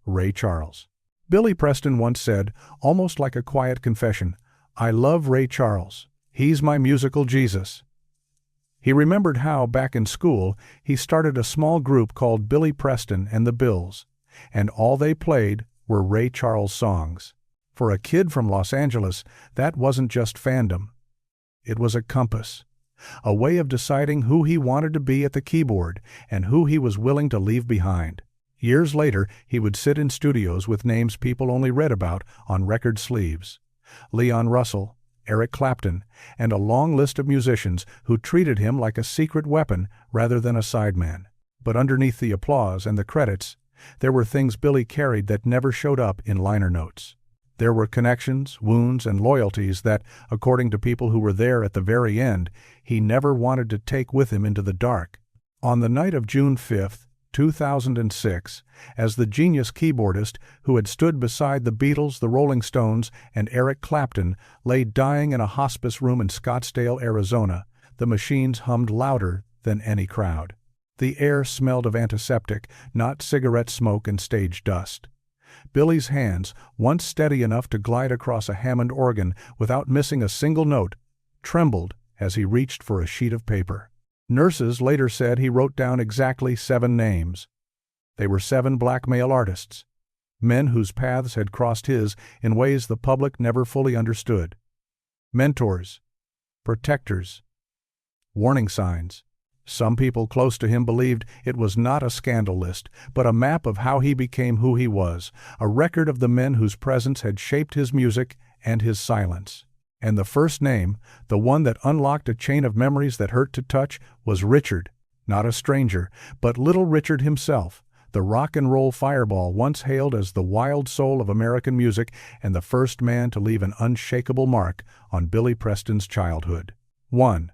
Ray Charles. Billy Preston once said, almost like a quiet confession, "I love Ray Charles. He's my musical Jesus." He remembered how, back in school, he started a small group called Billy Preston and the Bills, and all they played were Ray Charles songs. For a kid from Los Angeles, that wasn't just fandom. It was a compass, a way of deciding who he wanted to be at the keyboard and who he was willing to leave behind. Years later, he would sit in studios with names people only read about on record sleeves: Leon Russell, Eric Clapton, and a long list of musicians who treated him like a secret weapon rather than a sideman. But underneath the applause and the credits, there were things Billy carried that never showed up in liner notes. There were connections, wounds, and loyalties that, according to people who were there at the very end, he never wanted to take with him into the dark. On the night of June 5, 2006, as the genius keyboardist who had stood beside the Beatles, the Rolling Stones, and Eric Clapton lay dying in a hospice room in Scottsdale, Arizona, the machines hummed louder than any crowd. The air smelled of antiseptic, not cigarette smoke and stage dust. Billy's hands, once steady enough to glide across a Hammond organ without missing a single note, trembled as he reached for a sheet of paper. Nurses later said he wrote down exactly 7 names. They were 7 black male artists, men whose paths had crossed his in ways the public never fully understood. Mentors, protectors, warning signs. Some people close to him believed it was not a scandal list, but a map of how he became who he was, a record of the men whose presence had shaped his music and his silence. And the first name, the one that unlocked a chain of memories that hurt to touch, was Richard, not a stranger, but Little Richard himself, the rock and roll fireball once hailed as the wild soul of American music and the first man to leave an unshakable mark on Billy Preston's childhood. 1.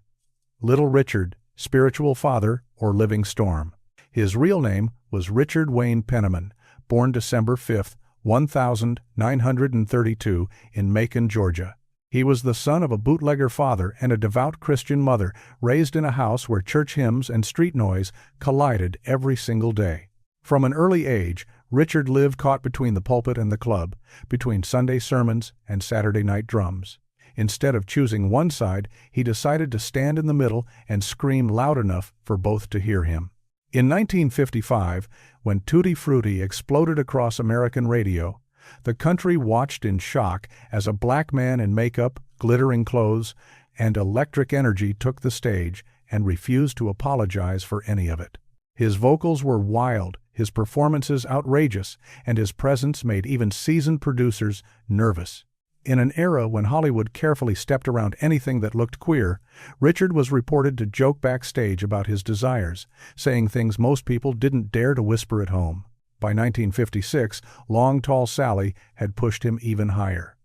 Little Richard, spiritual father or living storm. His real name was Richard Wayne Penniman, born December 5, 1932 in Macon, Georgia. He was the son of a bootlegger father and a devout Christian mother, raised in a house where church hymns and street noise collided every single day. From an early age, Richard lived caught between the pulpit and the club, between Sunday sermons and Saturday night drums. Instead of choosing one side, he decided to stand in the middle and scream loud enough for both to hear him. In 1955, when Tutti Frutti exploded across American radio, the country watched in shock as a black man in makeup, glittering clothes, and electric energy took the stage and refused to apologize for any of it. His vocals were wild, his performances outrageous, and his presence made even seasoned producers nervous. In an era when Hollywood carefully stepped around anything that looked queer, Richard was reported to joke backstage about his desires, saying things most people didn't dare to whisper at home. By 1956, Long Tall Sally had pushed him even higher.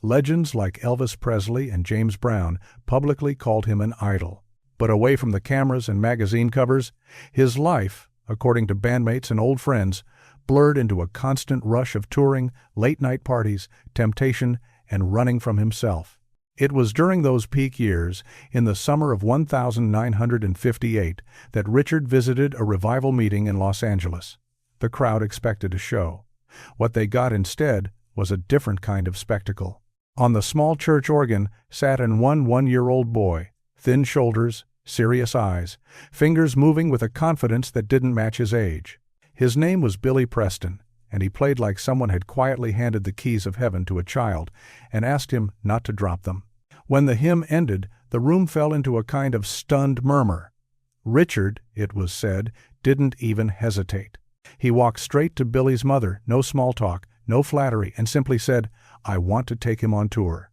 Legends like Elvis Presley and James Brown publicly called him an idol. But away from the cameras and magazine covers, his life, according to bandmates and old friends, blurred into a constant rush of touring, late-night parties, temptation, and running from himself. It was during those peak years, in the summer of 1958, that Richard visited a revival meeting in Los Angeles. The crowd expected a show. What they got instead was a different kind of spectacle. On the small church organ sat an one-year-old boy, thin shoulders, serious eyes, fingers moving with a confidence that didn't match his age. His name was Billy Preston, and he played like someone had quietly handed the keys of heaven to a child and asked him not to drop them. When the hymn ended, the room fell into a kind of stunned murmur. Richard, it was said, didn't even hesitate. He walked straight to Billy's mother, no small talk, no flattery, and simply said, "I want to take him on tour."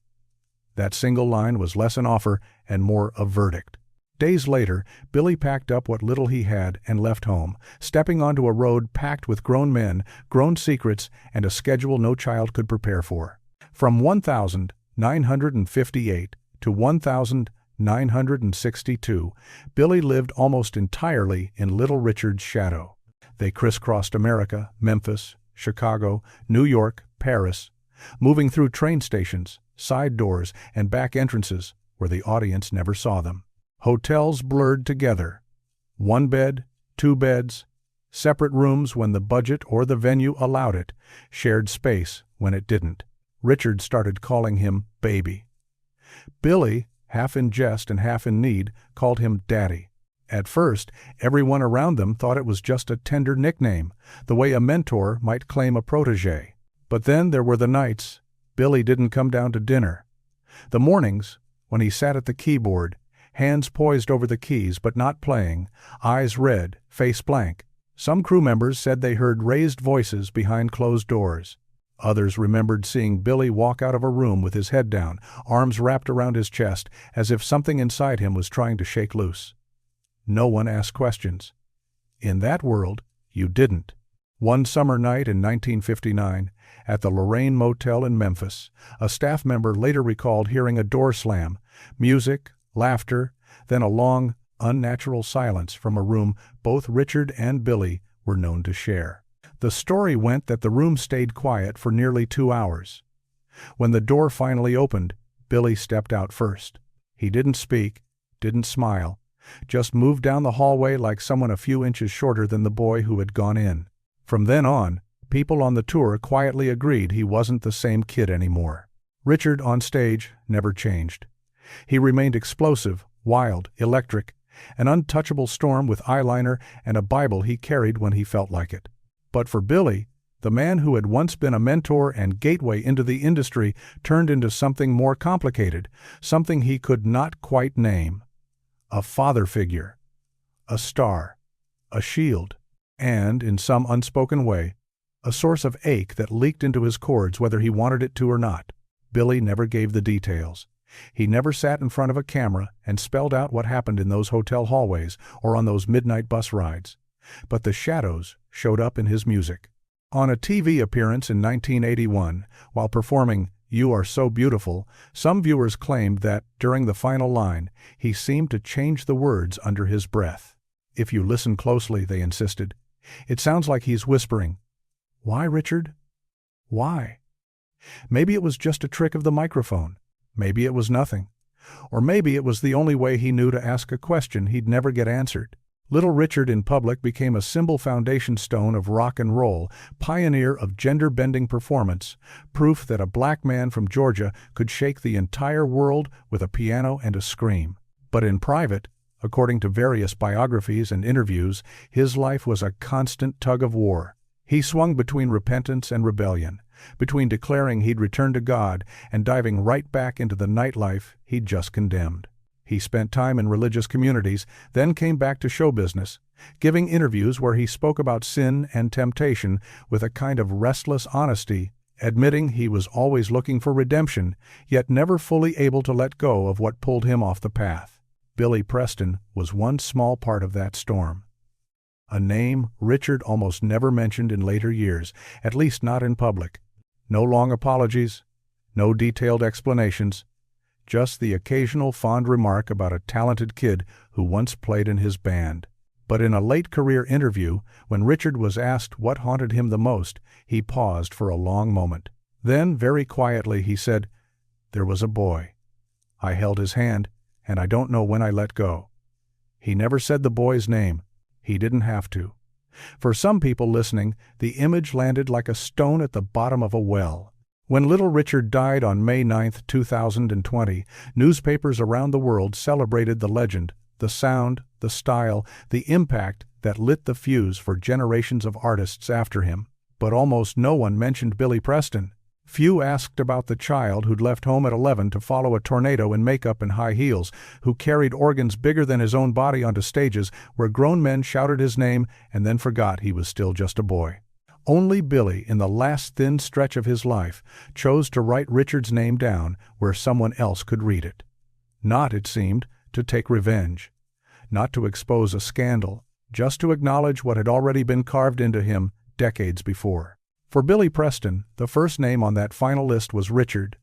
That single line was less an offer and more a verdict. Days later, Billy packed up what little he had and left home, stepping onto a road packed with grown men, grown secrets, and a schedule no child could prepare for. From 1958 to 1962, Billy lived almost entirely in Little Richard's shadow. They crisscrossed America, Memphis, Chicago, New York, Paris, moving through train stations, side doors, and back entrances where the audience never saw them. Hotels blurred together. 1 bed, 2 beds, Separate rooms when the budget or the venue allowed it, shared space when it didn't. Richard started calling him Baby. Billy, half in jest and half in need, called him Daddy. At first, everyone around them thought it was just a tender nickname, the way a mentor might claim a protege. But then there were the nights Billy didn't come down to dinner. The mornings, when he sat at the keyboard, hands poised over the keys but not playing, eyes red, face blank. Some crew members said they heard raised voices behind closed doors. Others remembered seeing Billy walk out of a room with his head down, arms wrapped around his chest, as if something inside him was trying to shake loose. No one asked questions. In that world, you didn't. One summer night in 1959, at the Lorraine Motel in Memphis, a staff member later recalled hearing a door slam, music, laughter, then a long, unnatural silence from a room both Richard and Billy were known to share. The story went that the room stayed quiet for nearly 2 hours. When the door finally opened, Billy stepped out first. He didn't speak, didn't smile, just moved down the hallway like someone a few inches shorter than the boy who had gone in. From then on, people on the tour quietly agreed he wasn't the same kid anymore. Richard on stage never changed. He remained explosive, wild, electric, an untouchable storm with eyeliner and a Bible he carried when he felt like it. But for Billy, the man who had once been a mentor and gateway into the industry turned into something more complicated, something he could not quite name. A father figure, a star, a shield, and, in some unspoken way, a source of ache that leaked into his chords whether he wanted it to or not. Billy never gave the details. He never sat in front of a camera and spelled out what happened in those hotel hallways or on those midnight bus rides. But the shadows showed up in his music. On a TV appearance in 1981, while performing "You Are So Beautiful," some viewers claimed that, during the final line, he seemed to change the words under his breath. If you listen closely, they insisted, it sounds like he's whispering, "Why, Richard? Why?" Maybe it was just a trick of the microphone. Maybe it was nothing. Or maybe it was the only way he knew to ask a question he'd never get answered. Little Richard in public became a symbol foundation stone of rock and roll, pioneer of gender-bending performance, proof that a black man from Georgia could shake the entire world with a piano and a scream. But in private, according to various biographies and interviews, his life was a constant tug of war. He swung between repentance and rebellion, between declaring he'd return to God and diving right back into the nightlife he'd just condemned. He spent time in religious communities, then came back to show business, giving interviews where he spoke about sin and temptation with a kind of restless honesty, admitting he was always looking for redemption, yet never fully able to let go of what pulled him off the path. Billy Preston was one small part of that storm. A name Richard almost never mentioned in later years, at least not in public. No long apologies, no detailed explanations, just the occasional fond remark about a talented kid who once played in his band. But in a late career interview, when Richard was asked what haunted him the most, he paused for a long moment. Then, very quietly, he said, "There was a boy. I held his hand, and I don't know when I let go." He never said the boy's name. He didn't have to. For some people listening, the image landed like a stone at the bottom of a well. When little Richard died on May 9, 2020, newspapers around the world celebrated the legend, the sound, the style, the impact that lit the fuse for generations of artists after him. But almost no one mentioned Billy Preston. Few asked about the child who'd left home at 11 to follow a tornado in makeup and high heels, who carried organs bigger than his own body onto stages where grown men shouted his name and then forgot he was still just a boy. Only Billy, in the last thin stretch of his life, chose to write Richard's name down where someone else could read it. Not, it seemed, to take revenge. Not to expose a scandal, just to acknowledge what had already been carved into him decades before. For Billy Preston, the first name on that final list was Richard,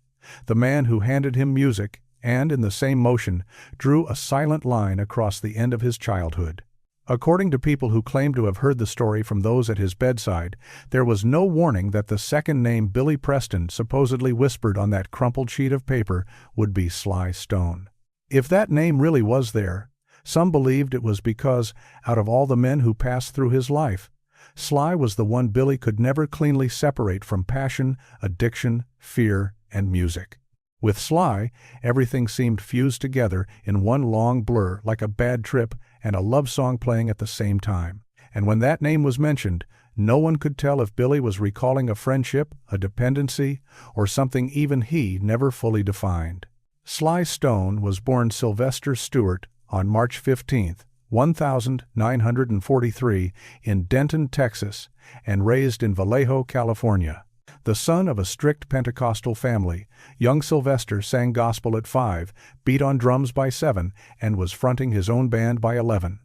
the man who handed him music and, in the same motion, drew a silent line across the end of his childhood. According to people who claim to have heard the story from those at his bedside, there was no warning that the second name Billy Preston supposedly whispered on that crumpled sheet of paper would be Sly Stone. If that name really was there, some believed it was because, out of all the men who passed through his life, Sly was the one Billy could never cleanly separate from passion, addiction, fear, and music. With Sly, everything seemed fused together in one long blur, like a bad trip and a love song playing at the same time. And when that name was mentioned, no one could tell if Billy was recalling a friendship, a dependency, or something even he never fully defined. Sly Stone was born Sylvester Stewart on March 15, 1943, in Denton, Texas, and raised in Vallejo, California. The son of a strict Pentecostal family, young Sylvester sang gospel at 5, beat on drums by 7, and was fronting his own band by 11.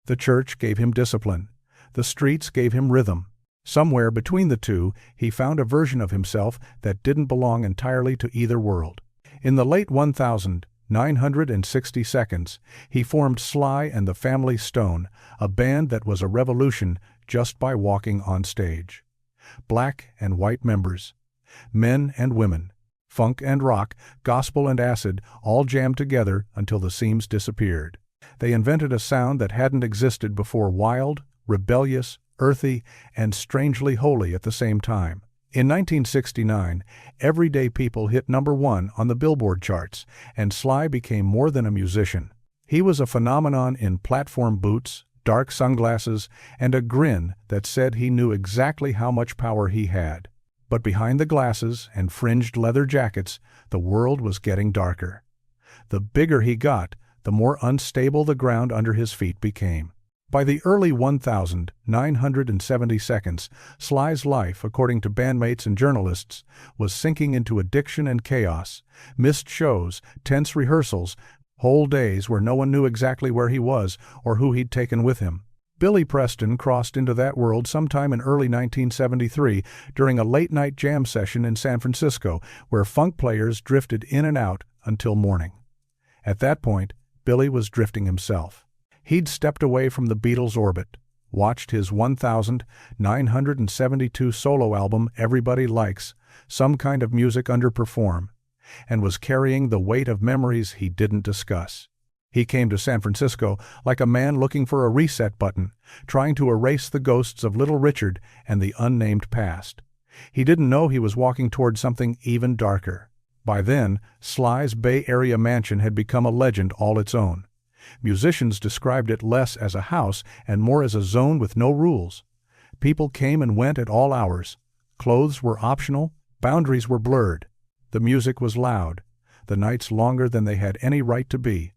The church gave him discipline. The streets gave him rhythm. Somewhere between the two, he found a version of himself that didn't belong entirely to either world. In the late 1960s, he formed Sly and the Family Stone, a band that was a revolution just by walking on stage. Black and white members, men and women, funk and rock, gospel and acid, all jammed together until the seams disappeared. They invented a sound that hadn't existed before, wild, rebellious, earthy, and strangely holy at the same time. In 1969, Everyday People hit #1 on the Billboard charts, and Sly became more than a musician. He was a phenomenon in platform boots, dark sunglasses, and a grin that said he knew exactly how much power he had. But behind the glasses and fringed leather jackets, the world was getting darker. The bigger he got, the more unstable the ground under his feet became. By the early 1970s, Sly's life, according to bandmates and journalists, was sinking into addiction and chaos, missed shows, tense rehearsals, whole days where no one knew exactly where he was or who he'd taken with him. Billy Preston crossed into that world sometime in early 1973 during a late-night jam session in San Francisco, where funk players drifted in and out until morning. At that point, Billy was drifting himself. He'd stepped away from the Beatles' orbit, watched his 1972 solo album Everybody Likes Some Kind of Music underperform, and was carrying the weight of memories he didn't discuss. He came to San Francisco like a man looking for a reset button, trying to erase the ghosts of Little Richard and the unnamed past. He didn't know he was walking toward something even darker. By then, Sly's Bay Area mansion had become a legend all its own. Musicians described it less as a house and more as a zone with no rules. People came and went at all hours. Clothes were optional, boundaries were blurred. The music was loud, the nights longer than they had any right to be,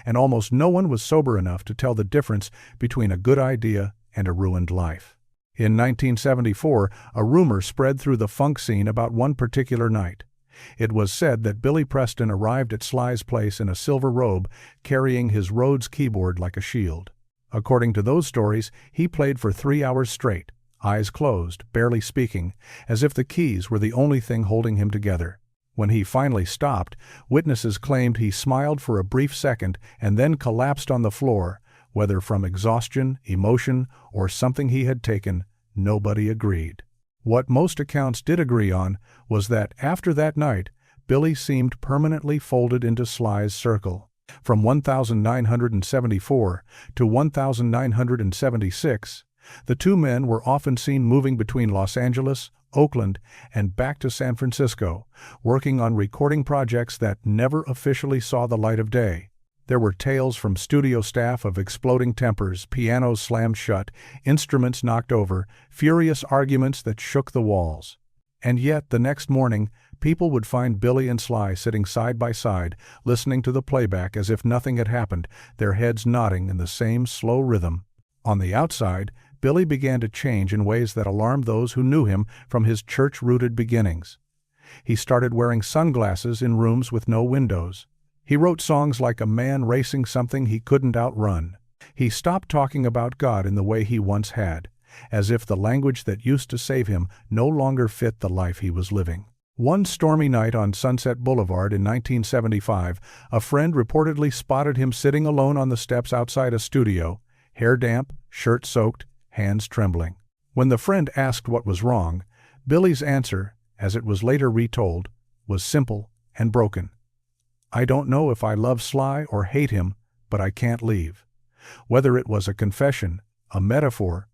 and almost no one was sober enough to tell the difference between a good idea and a ruined life. In 1974, a rumor spread through the funk scene about one particular night. It was said that Billy Preston arrived at Sly's place in a silver robe, carrying his Rhodes keyboard like a shield. According to those stories, he played for 3 hours straight, eyes closed, barely speaking, as if the keys were the only thing holding him together. When he finally stopped, witnesses claimed he smiled for a brief second and then collapsed on the floor, whether from exhaustion, emotion, or something he had taken. Nobody agreed. What most accounts did agree on was that after that night, Billy seemed permanently folded into Sly's circle. From 1974 to 1976, the two men were often seen moving between Los Angeles, Oakland, and back to San Francisco, working on recording projects that never officially saw the light of day. There were tales from studio staff of exploding tempers, pianos slammed shut, instruments knocked over, furious arguments that shook the walls. And yet, the next morning, people would find Billy and Sly sitting side by side, listening to the playback as if nothing had happened, their heads nodding in the same slow rhythm. On the outside, Billy began to change in ways that alarmed those who knew him from his church-rooted beginnings. He started wearing sunglasses in rooms with no windows. He wrote songs like a man racing something he couldn't outrun. He stopped talking about God in the way he once had, as if the language that used to save him no longer fit the life he was living. One stormy night on Sunset Boulevard in 1975, a friend reportedly spotted him sitting alone on the steps outside a studio, hair damp, shirt soaked, hands trembling. When the friend asked what was wrong, Billy's answer, as it was later retold, was simple and broken. "I don't know if I love Sly or hate him, but I can't leave." Whether it was a confession, a metaphor,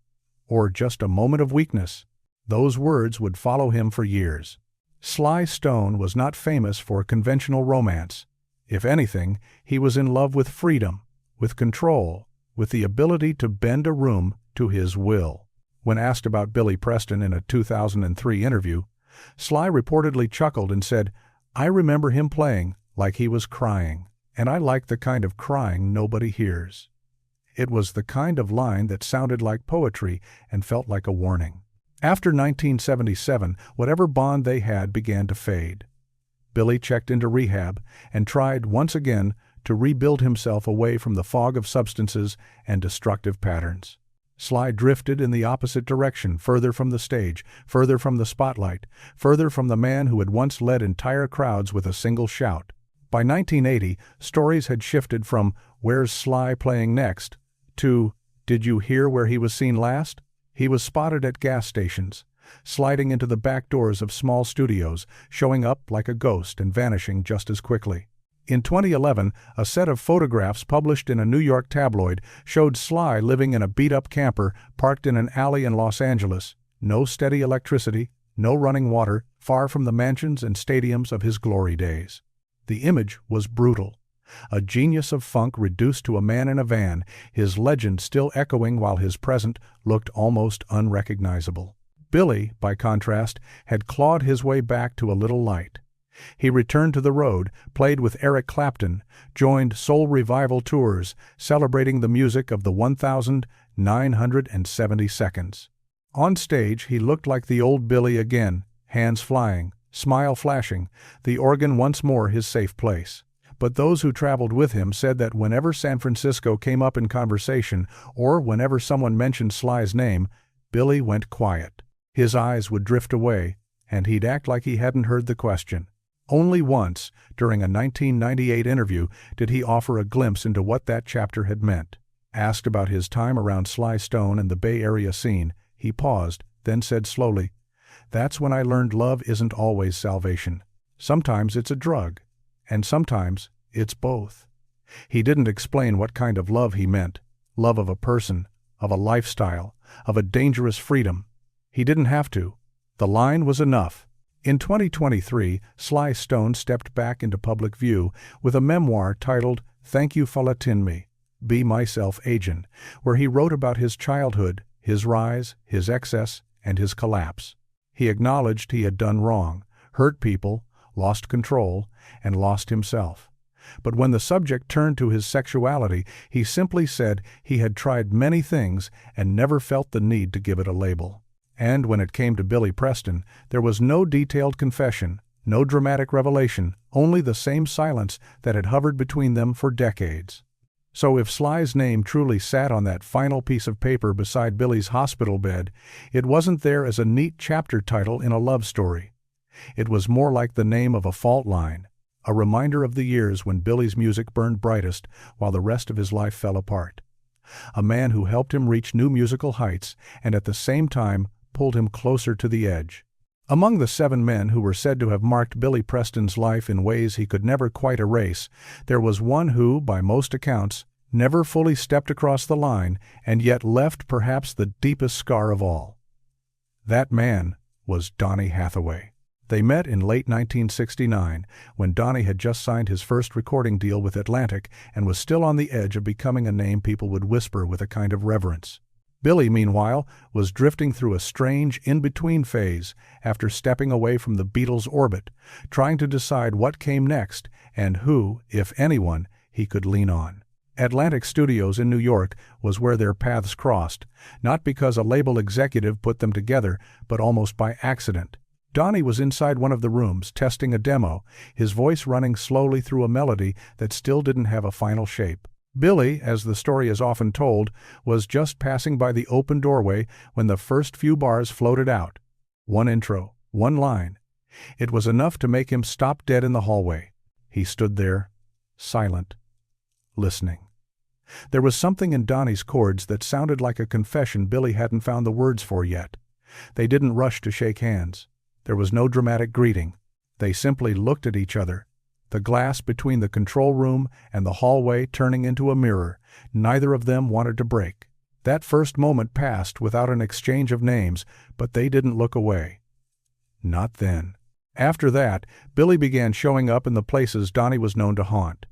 or just a moment of weakness. Those words would follow him for years. Sly Stone was not famous for conventional romance. If anything, he was in love with freedom, with control, with the ability to bend a room to his will. When asked about Billy Preston in a 2003 interview, Sly reportedly chuckled and said, "I remember him playing like he was crying, and I like the kind of crying nobody hears." It was the kind of line that sounded like poetry and felt like a warning. After 1977, whatever bond they had began to fade. Billy checked into rehab and tried once again to rebuild himself away from the fog of substances and destructive patterns. Sly drifted in the opposite direction, further from the stage, further from the spotlight, further from the man who had once led entire crowds with a single shout. By 1980, stories had shifted from "Where's Sly playing next?" to "Did you hear where he was seen last?" He was spotted at gas stations, sliding into the back doors of small studios, showing up like a ghost and vanishing just as quickly. In 2011, a set of photographs published in a New York tabloid showed Sly living in a beat-up camper parked in an alley in Los Angeles. No steady electricity, no running water, far from the mansions and stadiums of his glory days. The image was brutal. A genius of funk reduced to a man in a van, his legend still echoing while his present looked almost unrecognizable. Billy, by contrast, had clawed his way back to a little light. He returned to the road, played with Eric Clapton, joined soul revival tours, celebrating the music of the 1,970 seconds. On stage, he looked like the old Billy again, hands flying, smile flashing, the organ once more his safe place. But those who traveled with him said that whenever San Francisco came up in conversation, or whenever someone mentioned Sly's name, Billy went quiet. His eyes would drift away, and he'd act like he hadn't heard the question. Only once, during a 1998 interview, did he offer a glimpse into what that chapter had meant. Asked about his time around Sly Stone and the Bay Area scene, he paused, then said slowly, "That's when I learned love isn't always salvation. Sometimes it's a drug, and sometimes it's both." He didn't explain what kind of love he meant. Love of a person, of a lifestyle, of a dangerous freedom. He didn't have to. The line was enough. In 2023, Sly Stone stepped back into public view with a memoir titled "Thank You for Letting Me Be Myself Agent," where he wrote about his childhood, his rise, his excess, and his collapse. He acknowledged he had done wrong, hurt people, lost control, and lost himself. But when the subject turned to his sexuality, he simply said he had tried many things and never felt the need to give it a label. And when it came to Billy Preston, there was no detailed confession, no dramatic revelation, only the same silence that had hovered between them for decades. So if Sly's name truly sat on that final piece of paper beside Billy's hospital bed, it wasn't there as a neat chapter title in a love story. It was more like the name of a fault line, a reminder of the years when Billy's music burned brightest while the rest of his life fell apart. A man who helped him reach new musical heights and at the same time pulled him closer to the edge. Among the 7 men who were said to have marked Billy Preston's life in ways he could never quite erase, there was one who, by most accounts, never fully stepped across the line and yet left perhaps the deepest scar of all. That man was Donny Hathaway. They met in late 1969, when Donny had just signed his first recording deal with Atlantic and was still on the edge of becoming a name people would whisper with a kind of reverence. Billy, meanwhile, was drifting through a strange in-between phase after stepping away from the Beatles' orbit, trying to decide what came next and who, if anyone, he could lean on. Atlantic Studios in New York was where their paths crossed, not because a label executive put them together, but almost by accident. Donny was inside one of the rooms, testing a demo, his voice running slowly through a melody that still didn't have a final shape. Billy, as the story is often told, was just passing by the open doorway when the first few bars floated out. One intro, one line. It was enough to make him stop dead in the hallway. He stood there, silent, listening. There was something in Donny's chords that sounded like a confession Billy hadn't found the words for yet. They didn't rush to shake hands. There was no dramatic greeting. They simply looked at each other, the glass between the control room and the hallway turning into a mirror. Neither of them wanted to break. That first moment passed without an exchange of names, but they didn't look away. Not then. After that, Billy began showing up in the places Donnie was known to haunt.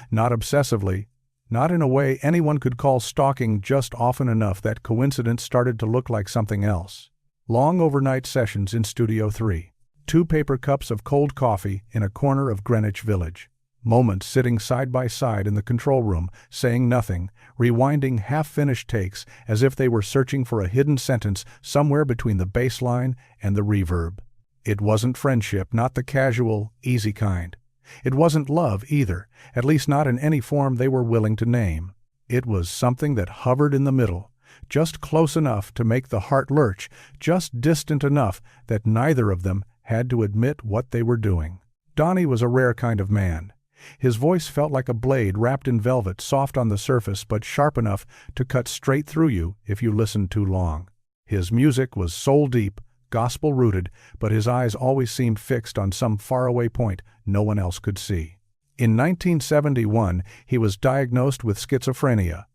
Not obsessively, not in a way anyone could call stalking, just often enough that coincidence started to look like something else. Long overnight sessions in Studio 3. 2 paper cups of cold coffee in a corner of Greenwich Village. Moments sitting side by side in the control room, saying nothing, rewinding half-finished takes as if they were searching for a hidden sentence somewhere between the bass line and the reverb. It wasn't friendship, not the casual, easy kind. It wasn't love either, at least not in any form they were willing to name. It was something that hovered in the middle, just close enough to make the heart lurch, just distant enough that neither of them had to admit what they were doing. Donnie was a rare kind of man. His voice felt like a blade wrapped in velvet, soft on the surface but sharp enough to cut straight through you if you listened too long. His music was soul-deep, gospel-rooted, but his eyes always seemed fixed on some faraway point no one else could see. In 1971, he was diagnosed with schizophrenia,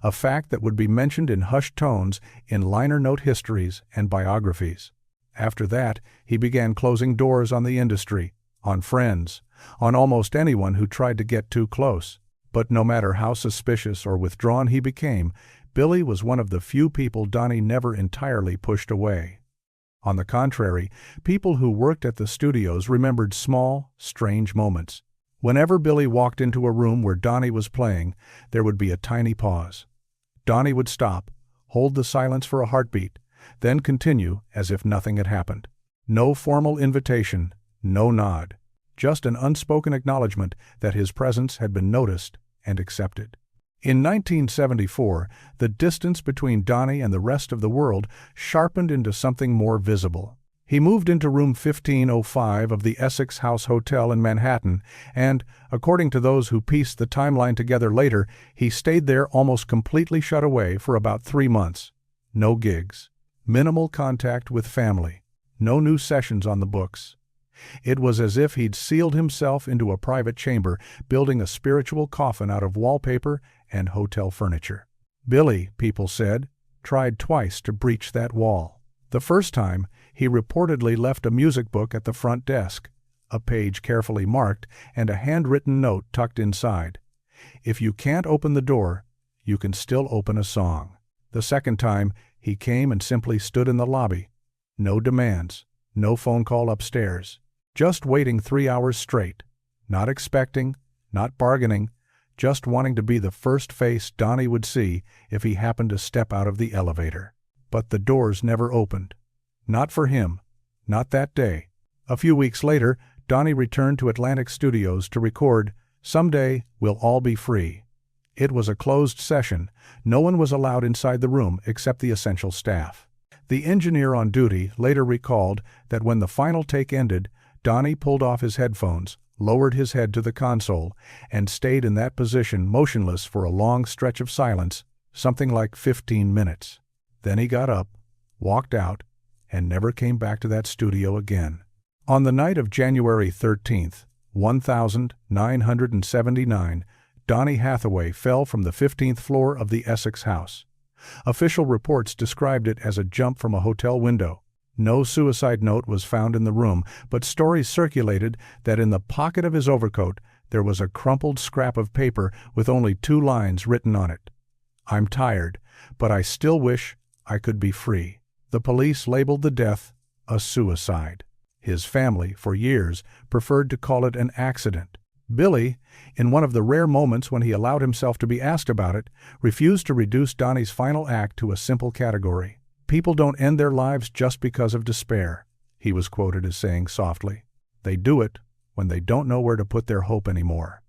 a fact that would be mentioned in hushed tones in liner note histories and biographies. After that, he began closing doors on the industry, on friends, on almost anyone who tried to get too close. But no matter how suspicious or withdrawn he became, Billy was one of the few people Donnie never entirely pushed away. On the contrary, people who worked at the studios remembered small, strange moments. Whenever Billy walked into a room where Donnie was playing, there would be a tiny pause. Donnie would stop, hold the silence for a heartbeat, then continue as if nothing had happened. No formal invitation, no nod. Just an unspoken acknowledgement that his presence had been noticed and accepted. In 1974, the distance between Donnie and the rest of the world sharpened into something more visible. He moved into room 1505 of the Essex House Hotel in Manhattan, and, according to those who pieced the timeline together later, he stayed there almost completely shut away for about 3 months. No gigs, minimal contact with family, no new sessions on the books. It was as if he'd sealed himself into a private chamber, building a spiritual coffin out of wallpaper and hotel furniture. Billy, people said, tried twice to breach that wall. The first time, he reportedly left a music book at the front desk, a page carefully marked and a handwritten note tucked inside. If you can't open the door, you can still open a song. The second time, he came and simply stood in the lobby. No demands, no phone call upstairs. Just waiting 3 hours straight, not expecting, not bargaining, just wanting to be the first face Donnie would see if he happened to step out of the elevator. But the doors never opened. Not for him, not that day. A few weeks later, Donnie returned to Atlantic Studios to record "Someday We'll All Be Free." It was a closed session. No one was allowed inside the room except the essential staff. The engineer on duty later recalled that when the final take ended, Donnie pulled off his headphones, lowered his head to the console, and stayed in that position motionless for a long stretch of silence, something like 15 minutes. Then he got up, walked out, and never came back to that studio again. On the night of January 13th, 1979, Donny Hathaway fell from the 15th floor of the Essex House. Official reports described it as a jump from a hotel window. No suicide note was found in the room, but stories circulated that in the pocket of his overcoat there was a crumpled scrap of paper with only 2 lines written on it. "I'm tired, but I still wish I could be free." The police labeled the death a suicide. His family, for years, preferred to call it an accident. Billy, in one of the rare moments when he allowed himself to be asked about it, refused to reduce Donnie's final act to a simple category. "People don't end their lives just because of despair," he was quoted as saying softly. "They do it when they don't know where to put their hope anymore."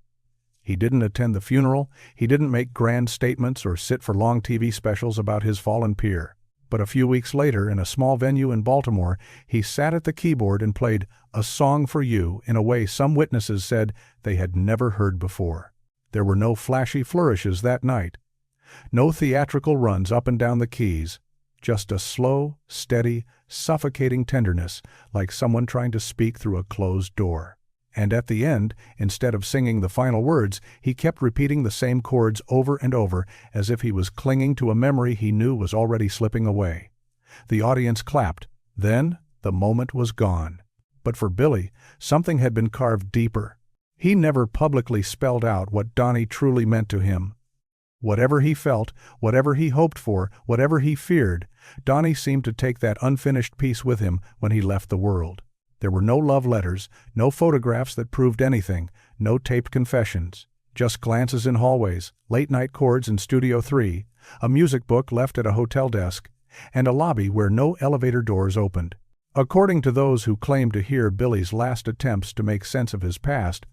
He didn't attend the funeral, he didn't make grand statements or sit for long TV specials about his fallen peer. But a few weeks later, in a small venue in Baltimore, he sat at the keyboard and played "A Song for You" in a way some witnesses said they had never heard before. There were no flashy flourishes that night, no theatrical runs up and down the keys, just a slow, steady, suffocating tenderness like someone trying to speak through a closed door. And at the end, instead of singing the final words, he kept repeating the same chords over and over, as if he was clinging to a memory he knew was already slipping away. The audience clapped. Then, the moment was gone. But for Billy, something had been carved deeper. He never publicly spelled out what Donnie truly meant to him. Whatever he felt, whatever he hoped for, whatever he feared, Donnie seemed to take that unfinished piece with him when he left the world. There were no love letters, no photographs that proved anything, no taped confessions, just glances in hallways, late-night chords in Studio 3, a music book left at a hotel desk, and a lobby where no elevator doors opened. According to those who claimed to hear Billy's last attempts to make sense of his past,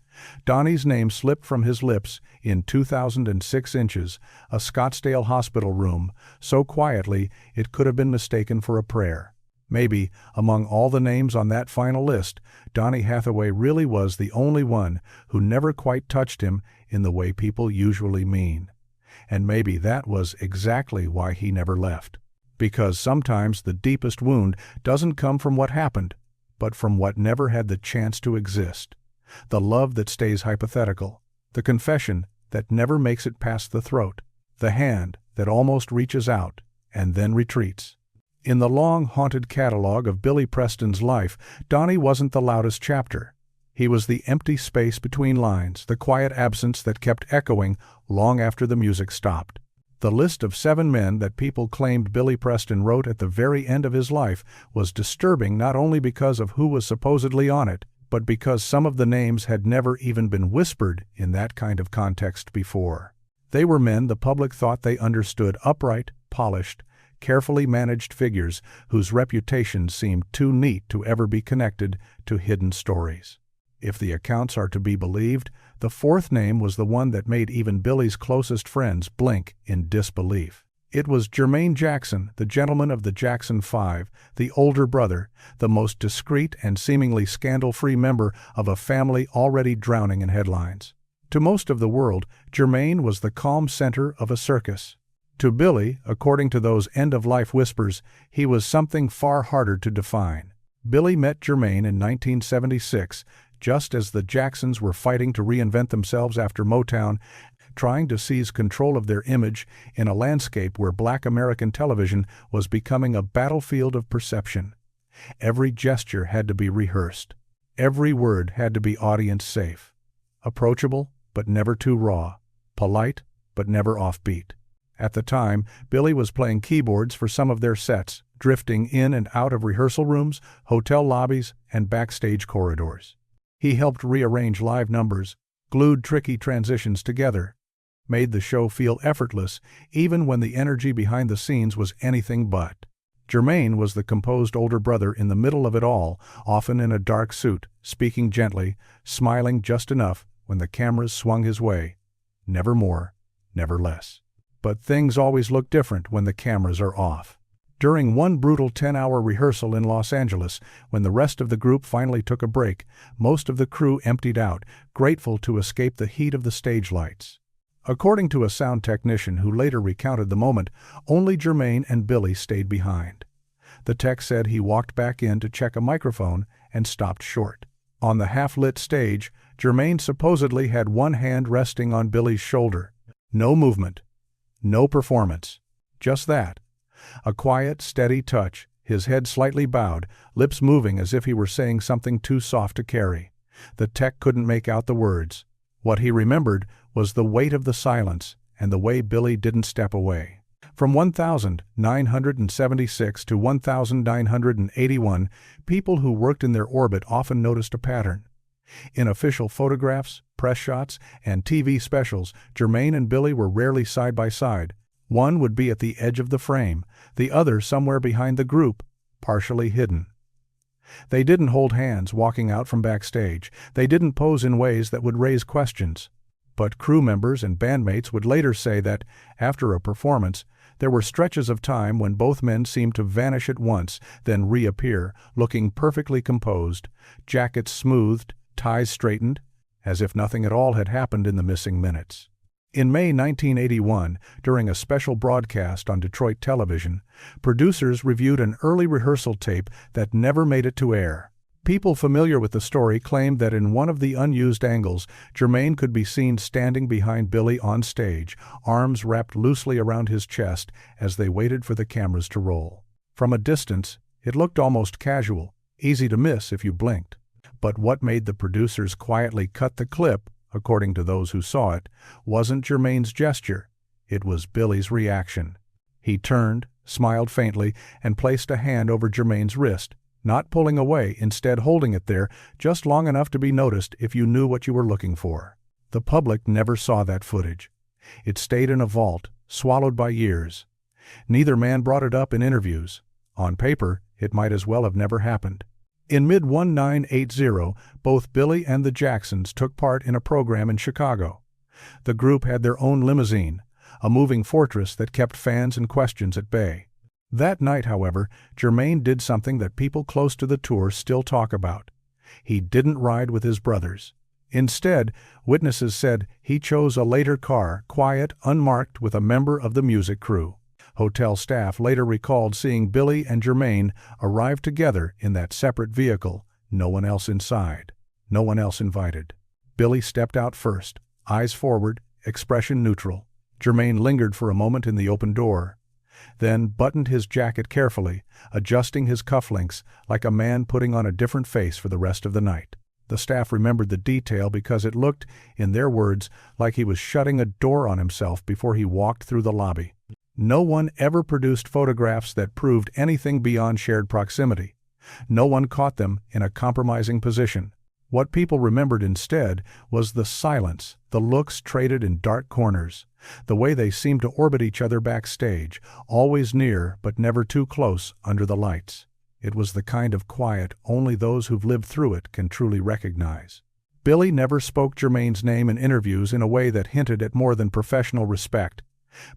Donnie's name slipped from his lips in 2006 inches, a Scottsdale hospital room, so quietly it could have been mistaken for a prayer. Maybe, among all the names on that final list, Donny Hathaway really was the only one who never quite touched him in the way people usually mean. And maybe that was exactly why he never left. Because sometimes the deepest wound doesn't come from what happened, but from what never had the chance to exist. The love that stays hypothetical, the confession that never makes it past the throat, the hand that almost reaches out and then retreats. In the long, haunted catalog of Billy Preston's life, Donnie wasn't the loudest chapter. He was the empty space between lines, the quiet absence that kept echoing long after the music stopped. The list of 7 men that people claimed Billy Preston wrote at the very end of his life was disturbing not only because of who was supposedly on it, but because some of the names had never even been whispered in that kind of context before. They were men the public thought they understood, upright, polished, carefully managed figures whose reputations seemed too neat to ever be connected to hidden stories. If the accounts are to be believed, the 4th name was the one that made even Billy's closest friends blink in disbelief. It was Jermaine Jackson, the gentleman of the Jackson 5, the older brother, the most discreet and seemingly scandal-free member of a family already drowning in headlines. To most of the world, Jermaine was the calm center of a circus. To Billy, according to those end-of-life whispers, he was something far harder to define. Billy met Jermaine in 1976, just as the Jacksons were fighting to reinvent themselves after Motown, trying to seize control of their image in a landscape where Black American television was becoming a battlefield of perception. Every gesture had to be rehearsed. Every word had to be audience-safe. Approachable, but never too raw. Polite, but never offbeat. At the time, Billy was playing keyboards for some of their sets, drifting in and out of rehearsal rooms, hotel lobbies, and backstage corridors. He helped rearrange live numbers, glued tricky transitions together, made the show feel effortless even when the energy behind the scenes was anything but. Jermaine was the composed older brother in the middle of it all, often in a dark suit, speaking gently, smiling just enough when the cameras swung his way. Never more, never less. But things always look different when the cameras are off. During one brutal 10-hour rehearsal in Los Angeles, when the rest of the group finally took a break, most of the crew emptied out, grateful to escape the heat of the stage lights. According to a sound technician who later recounted the moment, only Jermaine and Billy stayed behind. The tech said he walked back in to check a microphone and stopped short. On the half-lit stage, Jermaine supposedly had one hand resting on Billy's shoulder. No movement. No performance. Just that. A quiet, steady touch, his head slightly bowed, lips moving as if he were saying something too soft to carry. The tech couldn't make out the words. What he remembered was the weight of the silence and the way Billy didn't step away. From 1976 to 1981, people who worked in their orbit often noticed a pattern. In official photographs, press shots, and TV specials, Jermaine and Billy were rarely side by side. One would be at the edge of the frame, the other somewhere behind the group, partially hidden. They didn't hold hands walking out from backstage. They didn't pose in ways that would raise questions. But crew members and bandmates would later say that, after a performance, there were stretches of time when both men seemed to vanish at once, then reappear, looking perfectly composed, jackets smoothed, ties straightened, as if nothing at all had happened in the missing minutes. In May 1981, during a special broadcast on Detroit television, producers reviewed an early rehearsal tape that never made it to air. People familiar with the story claimed that in one of the unused angles, Jermaine could be seen standing behind Billy on stage, arms wrapped loosely around his chest as they waited for the cameras to roll. From a distance, it looked almost casual, easy to miss if you blinked. But what made the producers quietly cut the clip, according to those who saw it, wasn't Jermaine's gesture. It was Billy's reaction. He turned, smiled faintly, and placed a hand over Jermaine's wrist, not pulling away, instead holding it there just long enough to be noticed if you knew what you were looking for. The public never saw that footage. It stayed in a vault, swallowed by years. Neither man brought it up in interviews. On paper, it might as well have never happened. In mid-1980, both Billy and the Jacksons took part in a program in Chicago. The group had their own limousine, a moving fortress that kept fans and questions at bay. That night, however, Jermaine did something that people close to the tour still talk about. He didn't ride with his brothers. Instead, witnesses said he chose a later car, quiet, unmarked, with a member of the music crew. Hotel staff later recalled seeing Billy and Jermaine arrive together in that separate vehicle, no one else inside, no one else invited. Billy stepped out first, eyes forward, expression neutral. Jermaine lingered for a moment in the open door, then buttoned his jacket carefully, adjusting his cufflinks like a man putting on a different face for the rest of the night. The staff remembered the detail because it looked, in their words, like he was shutting a door on himself before he walked through the lobby. No one ever produced photographs that proved anything beyond shared proximity. No one caught them in a compromising position. What people remembered instead was the silence, the looks traded in dark corners, the way they seemed to orbit each other backstage, always near but never too close under the lights. It was the kind of quiet only those who've lived through it can truly recognize. Billy never spoke Jermaine's name in interviews in a way that hinted at more than professional respect.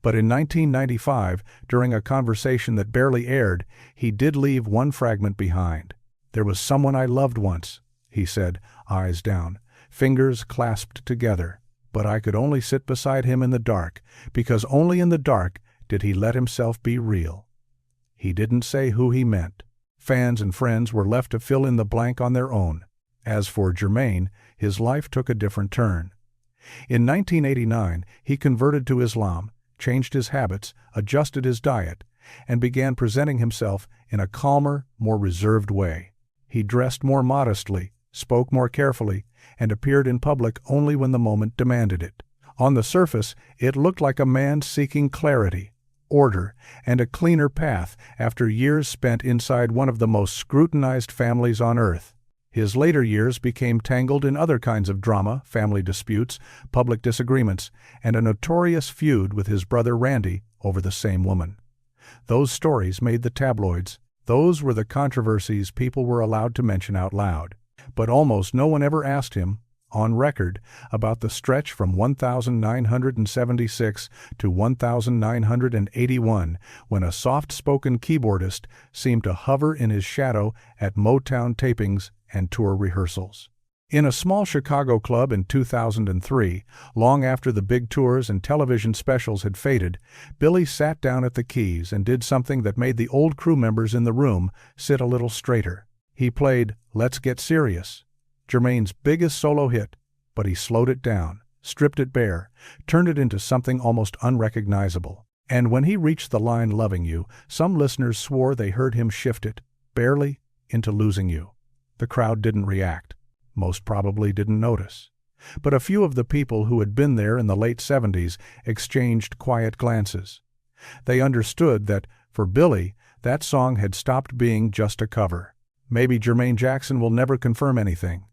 But in 1995, during a conversation that barely aired, he did leave one fragment behind. "There was someone I loved once," he said, eyes down, fingers clasped together. "But I could only sit beside him in the dark, because only in the dark did he let himself be real." He didn't say who he meant. Fans and friends were left to fill in the blank on their own. As for Jermaine, his life took a different turn. In 1989, he converted to Islam, changed his habits, adjusted his diet, and began presenting himself in a calmer, more reserved way. He dressed more modestly, spoke more carefully, and appeared in public only when the moment demanded it. On the surface, it looked like a man seeking clarity, order, and a cleaner path after years spent inside one of the most scrutinized families on earth. His later years became tangled in other kinds of drama, family disputes, public disagreements, and a notorious feud with his brother Randy over the same woman. Those stories made the tabloids. Those were the controversies people were allowed to mention out loud. But almost no one ever asked him, on record, about the stretch from 1976 to 1981, when a soft-spoken keyboardist seemed to hover in his shadow at Motown tapings and tour rehearsals. In a small Chicago club in 2003, long after the big tours and television specials had faded, Billy sat down at the keys and did something that made the old crew members in the room sit a little straighter. He played "Let's Get Serious," Jermaine's biggest solo hit, but he slowed it down, stripped it bare, turned it into something almost unrecognizable. And when he reached the line "Loving You," some listeners swore they heard him shift it, barely, into "Losing You." The crowd didn't react. Most probably didn't notice. But a few of the people who had been there in the late 70s exchanged quiet glances. They understood that, for Billy, that song had stopped being just a cover. Maybe Jermaine Jackson will never confirm anything.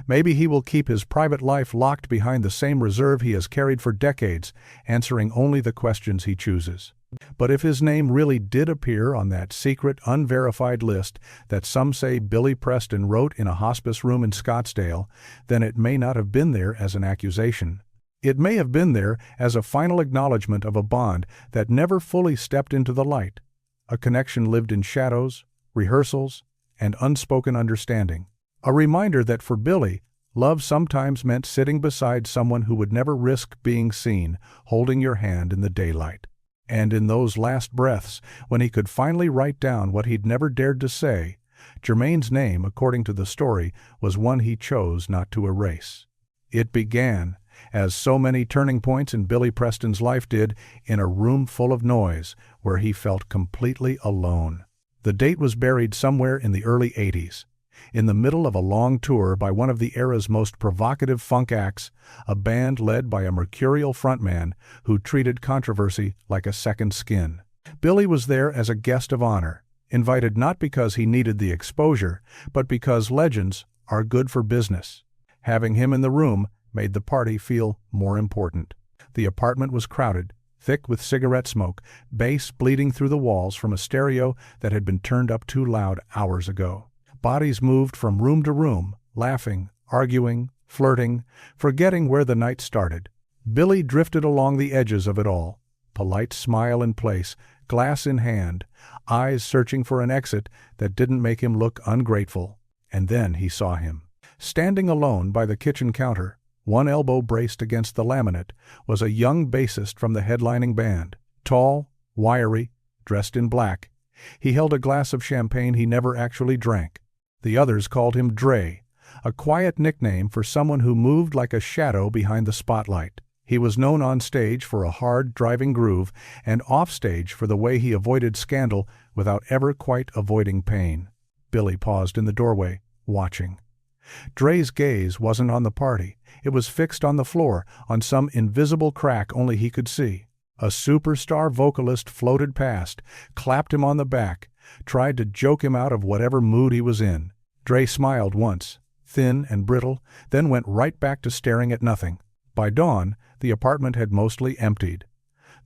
Maybe he will keep his private life locked behind the same reserve he has carried for decades, answering only the questions he chooses. But if his name really did appear on that secret, unverified list that some say Billy Preston wrote in a hospice room in Scottsdale, then it may not have been there as an accusation. It may have been there as a final acknowledgement of a bond that never fully stepped into the light, a connection lived in shadows, rehearsals, and unspoken understanding. A reminder that for Billy, love sometimes meant sitting beside someone who would never risk being seen, holding your hand in the daylight. And in those last breaths, when he could finally write down what he'd never dared to say, Jermaine's name, according to the story, was one he chose not to erase. It began, as so many turning points in Billy Preston's life did, in a room full of noise, where he felt completely alone. The date was buried somewhere in the early '80s. In the middle of a long tour by one of the era's most provocative funk acts, a band led by a mercurial frontman who treated controversy like a second skin. Billy was there as a guest of honor, invited not because he needed the exposure, but because legends are good for business. Having him in the room made the party feel more important. The apartment was crowded, thick with cigarette smoke, bass bleeding through the walls from a stereo that had been turned up too loud hours ago. Bodies moved from room to room, laughing, arguing, flirting, forgetting where the night started. Billy drifted along the edges of it all, polite smile in place, glass in hand, eyes searching for an exit that didn't make him look ungrateful. And then he saw him. Standing alone by the kitchen counter, one elbow braced against the laminate, was a young bassist from the headlining band. Tall, wiry, dressed in black. He held a glass of champagne he never actually drank. The others called him Dre, a quiet nickname for someone who moved like a shadow behind the spotlight. He was known on stage for a hard, driving groove, and offstage for the way he avoided scandal without ever quite avoiding pain. Billy paused in the doorway, watching. Dre's gaze wasn't on the party. It was fixed on the floor, on some invisible crack only he could see. A superstar vocalist floated past, clapped him on the back, tried to joke him out of whatever mood he was in. Dre smiled once, thin and brittle, then went right back to staring at nothing. By dawn, the apartment had mostly emptied.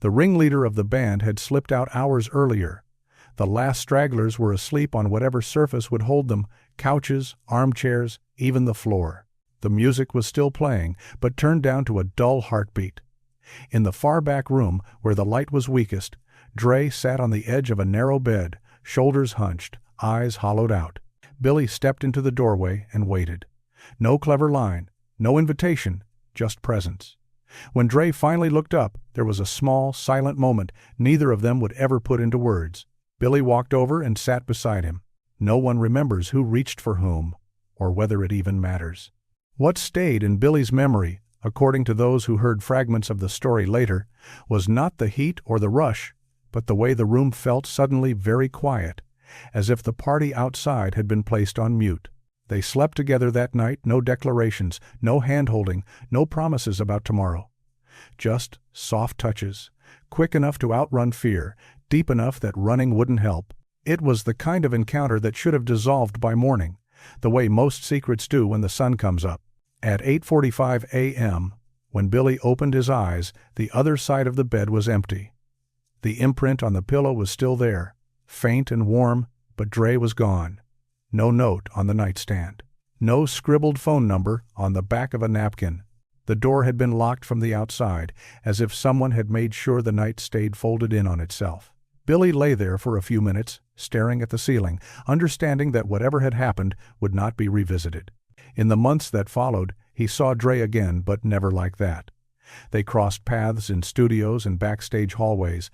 The ringleader of the band had slipped out hours earlier. The last stragglers were asleep on whatever surface would hold them, couches, armchairs, even the floor. The music was still playing, but turned down to a dull heartbeat. In the far back room, where the light was weakest, Dre sat on the edge of a narrow bed, shoulders hunched, eyes hollowed out. Billy stepped into the doorway and waited. No clever line, no invitation, just presence. When Dre finally looked up, there was a small, silent moment neither of them would ever put into words. Billy walked over and sat beside him. No one remembers who reached for whom, or whether it even matters. What stayed in Billy's memory, according to those who heard fragments of the story later, was not the heat or the rush, but the way the room felt suddenly very quiet, as if the party outside had been placed on mute. They slept together that night, no declarations, no hand-holding, no promises about tomorrow. Just soft touches, quick enough to outrun fear, deep enough that running wouldn't help. It was the kind of encounter that should have dissolved by morning, the way most secrets do when the sun comes up. At 8:45 a.m., when Billy opened his eyes, the other side of the bed was empty. The imprint on the pillow was still there, faint and warm, but Dre was gone. No note on the nightstand. No scribbled phone number on the back of a napkin. The door had been locked from the outside, as if someone had made sure the night stayed folded in on itself. Billy lay there for a few minutes, staring at the ceiling, understanding that whatever had happened would not be revisited. In the months that followed, he saw Dre again, but never like that. They crossed paths in studios and backstage hallways,